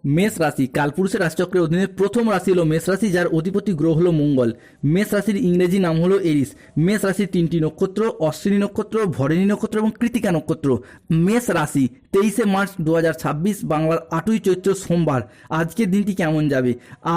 মেষ রাশি কালপুরুষের রাশিচক্রের অধীনে প্রথম রাশি হলো মেষ রাশি, যার অধিপতি গ্রহ হলো মঙ্গল। মেষ রাশির ইংরেজি নাম হলো এরিস। মেষ রাশির তিনটি নক্ষত্র: অশ্বিনী নক্ষত্র, ভরণী নক্ষত্র এবং কৃতিকা নক্ষত্র। মেষ রাশি 23শে মার্চ 2026 বাংলার 8ই চৈত্র সোমবার। আজকের দিনটি কেমন যাবে?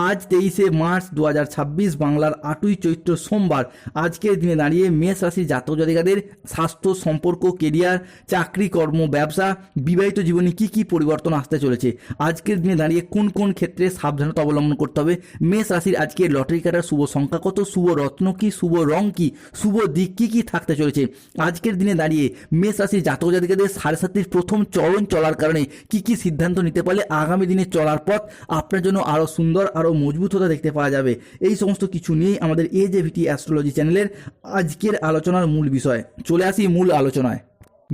আজ 23শে মার্চ 2026 বাংলার 8ই চৈত্র সোমবার। আজকের দিনে দাঁড়িয়ে মেষ রাশির জাতক জাতিকাদের স্বাস্থ্য, সম্পর্ক, কেরিয়ার, চাকরি, কর্ম, ব্যবসা, বিবাহিত জীবনে কি কি পরিবর্তন আসতে চলেছে, আজকের দিনে দাঁড়িয়ে কোন কোন ক্ষেত্রে সাবধানতা অবলম্বন করতে হবে, মেষ রাশির আজকে লটারি কাটার শুভ সংখ্যা কত, শুভ রত্ন কি, শুভ রং কি, শুভ দিক কি কি থাকতে চলেছে, আজকের দিনে দাঁড়িয়ে মেষ রাশির জাতক জাতিকাদের 7.5 প্রথম চরণ চলার কারণে কি কি সিদ্ধান্ত নিতে পারলে আগামী দিনে চলার পথ আপনার জন্য আরও সুন্দর, আরও মজবুত হতে দেখতে পাওয়া যাবে, এই সমস্ত কিছু নিয়েই আমাদের AJVT অ্যাস্ট্রোলজি চ্যানেলের আজকের আলোচনার মূল বিষয়। চলে আসি মূল আলোচনায়।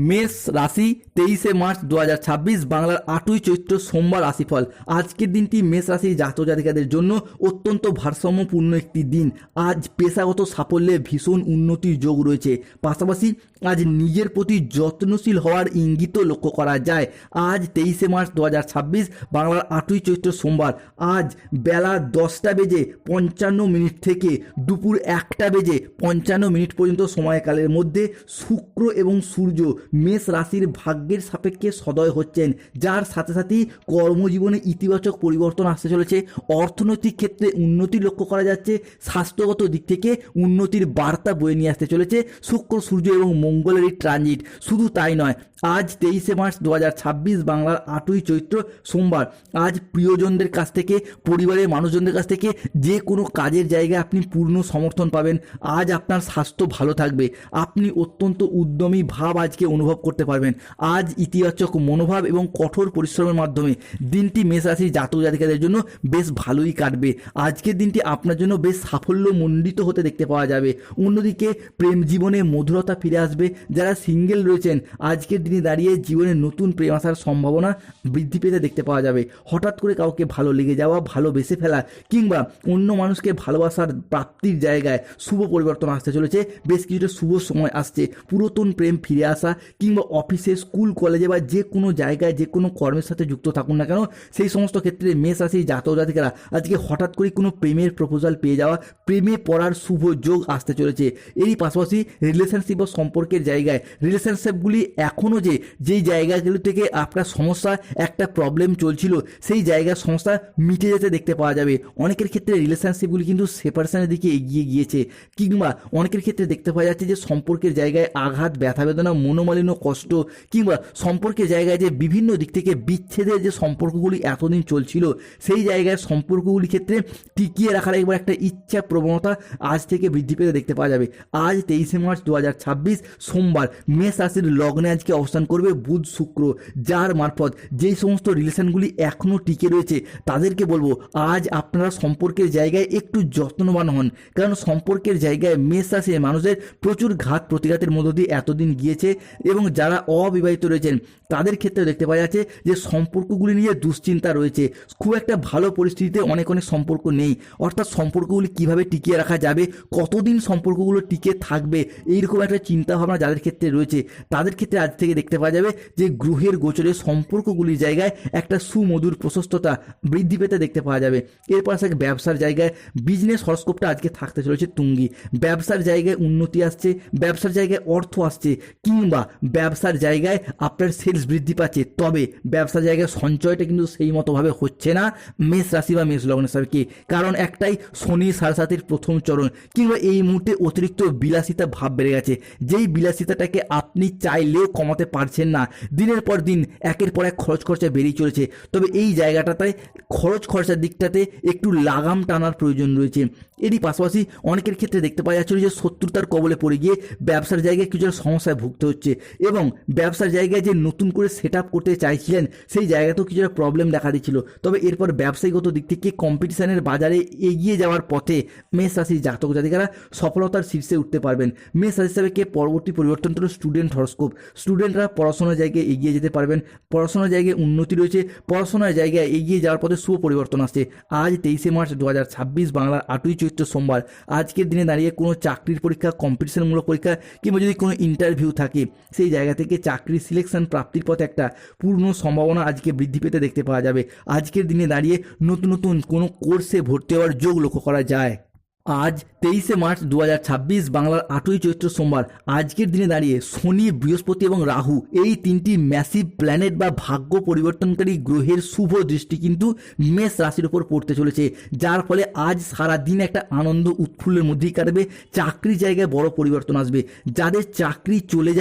মেষ রাশি 23শে মার্চ 2026 বাংলার 8ই চৈত্র সোমবার রাশিফল। আজকের দিনটি মেষ রাশির জাতক জাতিকাদের জন্য অত্যন্ত ভারসাম্যপূর্ণ একটি দিন। আজ পেশাগত সাফল্যে ভীষণ উন্নতির যোগ রয়েছে, পাশাপাশি আজ নিজের প্রতি যত্নশীল হওয়ার ইঙ্গিতও লক্ষ্য করা যায়। আজ 23শে মার্চ 2026 বাংলার 8ই চৈত্র সোমবার। আজ বেলা 10:55 থেকে দুপুর 1:55 পর্যন্ত সময়কালের মধ্যে শুক্র এবং সূর্য মেষ রাশির ভাগ্যের সাপেক্ষে সদয় হচ্ছেন, যার সাথে সাথেই কর্মজীবনে ইতিবাচক পরিবর্তন আসতে চলেছে। অর্থনৈতিক ক্ষেত্রে উন্নতি লক্ষ্য করা যাচ্ছে। স্বাস্থ্যগত দিক থেকে উন্নতির বার্তা বয়ে নিয়ে আসতে চলেছে শুক্র, সূর্য এবং মঙ্গলের এই ট্রানজিট। শুধু তাই নয়, আজ 23শে মার্চ 2026 বাংলার 8ই চৈত্র সোমবার। আজ প্রিয়জনদের কাছ থেকে, পরিবারের মানুষজনদের কাছ থেকে যে কোনো কাজের জায়গায় আপনি পূর্ণ সমর্থন পাবেন। আজ আপনার স্বাস্থ্য ভালো থাকবে। আপনি অত্যন্ত উদ্যমী ভাব আজকে অনুভব করতে পারবেন। আজ ইতিবাচক মনোভাব এবং কঠোর পরিশ্রমের মাধ্যমে দিনটি মেষ রাশির জাতক জাতিকাদের জন্য বেশ ভালোই কাটবে। আজকের দিনটি আপনার জন্য বেশ সাফল্যমণ্ডিত হতে দেখতে পাওয়া যাবে। অন্যদিকে প্রেম জীবনে মধুরতা ফিরে আসবে। যারা সিঙ্গেল রয়েছেন, আজকের দিনে দাঁড়িয়ে জীবনে নতুন প্রেম আসার সম্ভাবনা বৃদ্ধি পেতে দেখতে পাওয়া যাবে। হঠাৎ করে কাউকে ভালো লেগে যাওয়া, ভালোবেসে ফেলা কিংবা অন্য মানুষকে ভালোবাসার প্রাপ্তির জায়গায় শুভ পরিবর্তন আসতে চলেছে। বেশ কিছুটা শুভ সময় আসছে। পুরাতন প্রেম ফিরে আসা কিংবা অফিসে, স্কুল, কলেজে বা যে কোনো জায়গায় যে কোনো কর্মের সাথে যুক্ত থাকুন না কেন, সেই সমস্ত ক্ষেত্রে মেষ রাশির জাতক জাতিকারা আজকে হঠাৎ করে কোনো প্রেমের প্রপোজাল পেয়ে যাওয়া, প্রেমে পড়ার শুভ যোগ আসতে চলেছে। এরই পাশাপাশি রিলেশনশিপ বা সম্পর্কের জায়গায় রিলেশনশিপগুলি এখনও যেই জায়গাগুলো থেকে আপনার সমস্যা, একটা প্রবলেম চলছিল, সেই জায়গার সমস্যা মিটে যেতে দেখতে পাওয়া যাবে। অনেকের ক্ষেত্রে রিলেশনশিপগুলি কিন্তু সেপারেশনের দিকে এগিয়ে গিয়েছে, কিংবা অনেকের ক্ষেত্রে দেখতে পাওয়া যাচ্ছে যে সম্পর্কের জায়গায় আঘাত, ব্যথা বেদনা, মনোমালিন্য, কষ্ট কিংবা সম্পর্কের জায়গায় যে বিভিন্ন দিক থেকে বিচ্ছেদের যে সম্পর্কগুলি এতদিন চলছিল, সেই জায়গায় সম্পর্কগুলির ক্ষেত্রে টিকিয়ে রাখার একবার একটা ইচ্ছা প্রবণতা আজ থেকে বৃদ্ধি পেতে দেখতে পাওয়া যাবে। আজ 23শে মার্চ 2026 সোমবার মেষ রাশির লগ্নে আজকে অবস্থান করবে বুধ, শুক্র, যার মারফত যেই সমস্ত রিলেশনগুলি এখনও টিকে রয়েছে তাদেরকে বলবো আজ আপনারা সম্পর্কের জায়গায় একটু যত্নবান হন। কারণ সম্পর্কের জায়গায় মেষ রাশির মানুষের প্রচুর ঘাত প্রতিঘাতের মধ্য দিয়ে এতদিন গিয়েছে, এবং যারা অবিবাহিত রয়েছেন তাদের ক্ষেত্রে দেখতে পাওয়া যাচ্ছে যে সম্পর্কগুলি নিয়ে দুশ্চিন্তা রয়েছে। খুব একটা ভালো পরিস্থিতিতে অনেক সম্পর্ক নেই, অর্থাৎ সম্পর্কগুলি কিভাবে টিকিয়ে রাখা যাবে, কতদিন সম্পর্কগুলো টিকে থাকবে, এইরকম একটা চিন্তাভাবনা যাদের ক্ষেত্রে রয়েছে তাদের ক্ষেত্রে আজ থেকে দেখতে পাওয়া যাবে যে গ্রহের গোচরে সম্পর্কগুলির জায়গায় একটা সুমধুর প্রশস্ততা বৃদ্ধি পেতে দেখতে পাওয়া যাবে। এরপর আসে ব্যবসার জায়গায় বিজনেস হরস্কোপটা আজকে থাকতে চলেছে তুঙ্গি। ব্যবসার জায়গায় উন্নতি আসছে, ব্যবসার জায়গায় অর্থ আসছে, কিংবা ব্যবসার জায়গায় আপনার সেলস বৃদ্ধি পাচ্ছে। তবে ব্যবসার জায়গায় সঞ্চয়টা কিন্তু সেই মতোভাবে হচ্ছে না মেষ রাশি বা মেষ লগ্নের সাপেক্ষে। কারণ একটাই, শনি 7.5 প্রথম চরণ, কিংবা এই মুহূর্তে অতিরিক্ত বিলাসিতা ভাব বেড়ে গেছে, যেই বিলাসিতাটাকে আপনি চাইলেও কমাতে পারছেন না। দিনের পর দিন একের পর এক খরচ খরচা বেরিয়ে চলেছে। তবে এই জায়গাটাতে খরচ খরচার দিকটাতে একটু লাগাম টানার প্রয়োজন রয়েছে। এরই পাশাপাশি অনেকের ক্ষেত্রে দেখতে পাওয়া যাচ্ছিল যে শত্রুতার কবলে পড়ে গিয়ে ব্যবসার জায়গায় কিছু সমস্যায় ভুগতে হচ্ছে, এবং ব্যবসার জায়গায় যে নতুন করে সেট আপ করতে চাইছিলেন সেই জায়গাতেও কিছুটা প্রবলেম দেখা দিচ্ছিল। তবে এরপর ব্যবসায়িকগত দিক থেকে কম্পিটিশনের বাজারে এগিয়ে যাওয়ার পথে মেষ রাশির জাতক জাতিকারা সফলতার শীর্ষে উঠতে পারবেন। মেষ রাশি হিসাবে পরবর্তী পরিবর্তন হলো স্টুডেন্ট হরস্কোপ। স্টুডেন্টরা পড়াশোনার জায়গায় এগিয়ে যেতে পারবেন, পড়াশোনার জায়গায় উন্নতি রয়েছে, পড়াশোনার জায়গায় এগিয়ে যাওয়ার পথে শুভ পরিবর্তন আসছে। আজ 23শে মার্চ 2026 বাংলার 8ই চৈত্র সোমবার। আজকের দিনে দাঁড়িয়ে কোনো চাকরির পরীক্ষা, কম্পিটিশনমূলক পরীক্ষা কিংবা যদি কোনো ইন্টারভিউ থাকে, সেই জায়গা থেকে চাকরি সিলেকশন প্রাপ্তির পথে একটা পূর্ণ সম্ভাবনা আজকে বৃদ্ধি পেতে দেখতে পাওয়া যাবে। আজকের দিনে দাঁড়িয়ে নতুন নতুন কোনো কোর্সে ভর্তি হওয়ার যোগ লক্ষ্য করা যায়। আজ 23শে মার্চ 2026 বাংলার 8ই চৈত্র সোমবার। আজকের দিনে দাঁড়িয়ে শনি, বৃহস্পতি এবং রাহু এই তিনটি ম্যাসিভ প্ল্যানেট বা ভাগ্য পরিবর্তনকারী গ্রহের শুভ দৃষ্টি কিন্তু মেষ রাশির উপর পড়তে চলেছে, যার ফলে আজ সারা দিন একটা আনন্দ উৎফুল্লের মধ্যেই কাটবে। চাকরি জায়গায় বড় পরিবর্তন আসবে। যাদের চাকরি চলে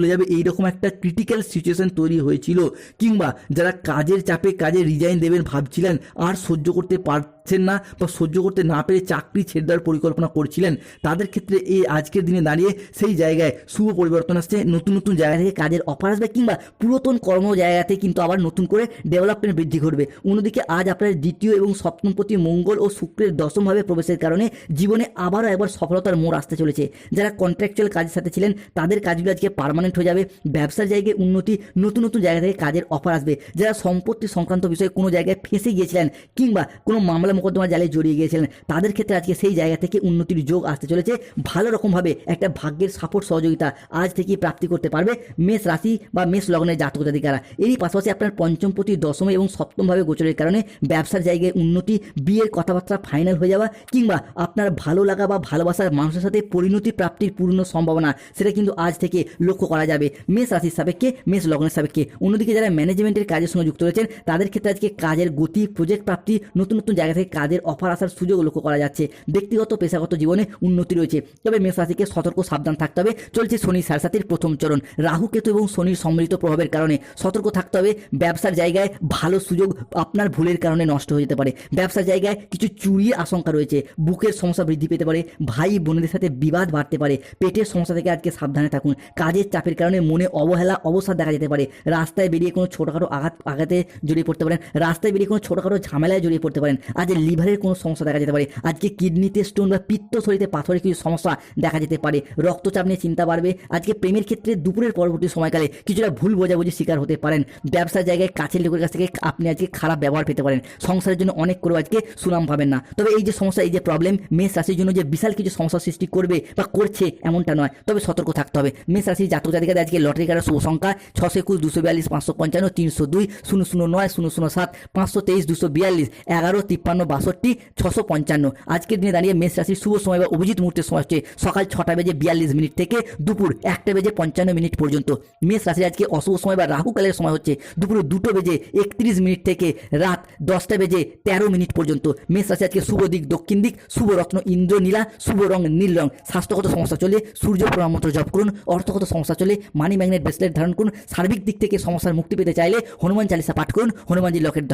যাবে এইরকম একটা ক্রিটিক্যাল সিচুয়েশন তৈরি হয়েছিল, কিংবা যারা কাজের চাপে কাজে রিজাইন দেবেন ভাবছিলেন, আর সহ্য করতে পারছেন না বা সহ্য করতে না পেরে চাকরি ছেড়ে দেওয়ার পরিকল্পনা করছিলেন, তাদের ক্ষেত্রে এই আজকের দিনে দাঁড়িয়ে সেই জায়গায় শুভ পরিবর্তন আসছে। নতুন নতুন জায়গা থেকে কাজের অফার আসবে, কিংবা পুরাতন কর্ম জায়গাতে কিন্তু আবার নতুন করে ডেভেলপমেন্ট বৃদ্ধি ঘটবে। অন্যদিকে আজ আপনার দ্বিতীয় এবং সপ্তমপতি মঙ্গল ও শুক্রের দশমভাবে প্রবেশের কারণে জীবনে আবারও একবার সফলতার মোড় আসতে চলেছে। যারা কন্ট্রাকচুয়াল কাজের সাথে ছিলেন তাদের কাজগুলো আজকে পার্মানেন্ট হয়ে যাবে। ব্যবসার জায়গায় উন্নতি, নতুন নতুন জায়গা থেকে কাজের অফার আসবে। যারা সম্পত্তি সংক্রান্ত বিষয়ে কোনো জায়গায় ফেঁসে গিয়েছিলেন, কিংবা কোনো মামলা মোকদ্দমার জালে জড়িয়ে গিয়েছিলেন, তাদের ক্ষেত্রে আজকে সেই জায়গা থেকে উন্নতির যোগ আসতে চলেছে। ভালো রকমভাবে একটা ভাগ্যের সাপোর্ট সহযোগিতা আজ থেকেই প্রাপ্তি করতে পারবে মেষ রাশি বা মেষ লগ্নের জাতক জাতিকারা। এরই পাশাপাশি আপনার পঞ্চমপতি দশমে এবং সপ্তমভাবে গোচরের কারণে ব্যবসার জায়গায় উন্নতি, বিয়ের কথাবার্তা ফাইনাল হয়ে যাওয়া, কিংবা আপনার ভালো লাগা বা ভালোবাসার মানুষের সাথে পরিণতি প্রাপ্তির পূর্ণ সম্ভাবনা, সেটা কিন্তু আজ থেকে লক্ষ্য করা যাবে মেষ রাশির সাপেক্ষে, মেষ লগ্নের সাপেক্ষে। অন্যদিকে যারা ম্যানেজমেন্টের কাজের সঙ্গে যুক্ত রয়েছেন তাদের ক্ষেত্রে আজকে কাজের গতি, প্রজেক্ট প্রাপ্তি, নতুন নতুন জায়গা থেকে কাজের অফার আসার সুযোগ লক্ষ্য করা যাচ্ছে। ব্যক্তিগত পেশাগত জীবনে উন্নতি রয়েছে, তবে মেষ রাশিকে সতর্ক সাবধান থাকতে হবে। চলছে শনি সাড়ে প্রথম চরণ। রাহু, কেতু এবং শনির সম্মিলিত প্রভাবের কারণে সতর্ক থাকতে হবে। ব্যবসার জায়গায় ভালো সুযোগ আপনার ভুলের কারণে নষ্ট হয়ে যেতে পারে। ব্যবসার জায়গায় কিছু চুরির আশঙ্কা রয়েছে। বুকের সমস্যা বৃদ্ধি পেতে পারে। ভাই বোনেদের সাথে বিবাদ বাড়তে পারে। পেটের সমস্যা থেকে আজকে সাবধানে থাকুন। কাজের চাপের কারণে মনে অবহেলা, অবসাদ দেখা যেতে পারে। রাস্তায় বেরিয়ে কোনো ছোটোখাটো আঘাতে জড়িয়ে পড়তে পারেন। রাস্তায় বেরিয়ে কোনো ছোটোখাটো ঝামেলায় জড়িয়ে পড়তে পারেন। আজ লিভারের কোনো সমস্যা দেখা যেতে পারে। আজকে কিডনিতে স্টোন বা পিত্তথলিতে পাথরের কিছু সমস্যা দেখা যেতে পারে। রক্তচাপ নিয়ে চিন্তা বাড়বে। আজকে প্রেমের ক্ষেত্রে দুপুরের পরবর্তী সময়কালে কিছুটা ভুল বোঝাবুঝি শিকার হতে পারেন। ব্যবসার জায়গায় কাছের লোকের কাছ থেকে আপনি আজকে খারাপ ব্যবহার পেতে পারেন। সংসারের জন্য অনেক করে আজকে সুনাম পাবেন না। তবে এই যে সমস্যা, এই যে প্রবলেম মেষ রাশির জন্য যে বিশাল কিছু সমস্যা সৃষ্টি করবে বা করছে এমনটা নয়, তবে সতর্ক থাকতে হবে। মেষ রাশির জাতক জাতিকাদের আজকে লটারি কাটার শুভ সংখ্যা 621, 242, 555, 302, 009, 007, 523, 242, 11, 53, 62, 655। আজকের দিনে দাঁড়িয়ে মেষ রাশির শুভ সময় বা অভিজিৎ মুহূর্তের সময় হচ্ছে সকাল 6:42 থেকে দুপুর 1:55 পর্যন্ত। মেষ রাশির আজকে অশুভ সময় বা রাহুকালের সময় হচ্ছে দুপুর 2:31 থেকে রাত 10:13 পর্যন্ত। মেষ রাশি আজকে শুভ দিক দক্ষিণ দিক, শুভ রত্ন ইন্দ্রনীলা, শুভ রং নীল রং। স্বাস্থ্যগত সমস্যা চলে সূর্য প্রণাম মন্ত্র জপ করুন। অর্থগত সমস্যা চলে মানি ম্যাগনেট ব্রেসলেট ধারণ করুন। সার্বিক দিক থেকে সমস্যার মুক্তি পেতে চাইলে হনুমান চালিসা পাঠ করুন, হনুমানজি লকেট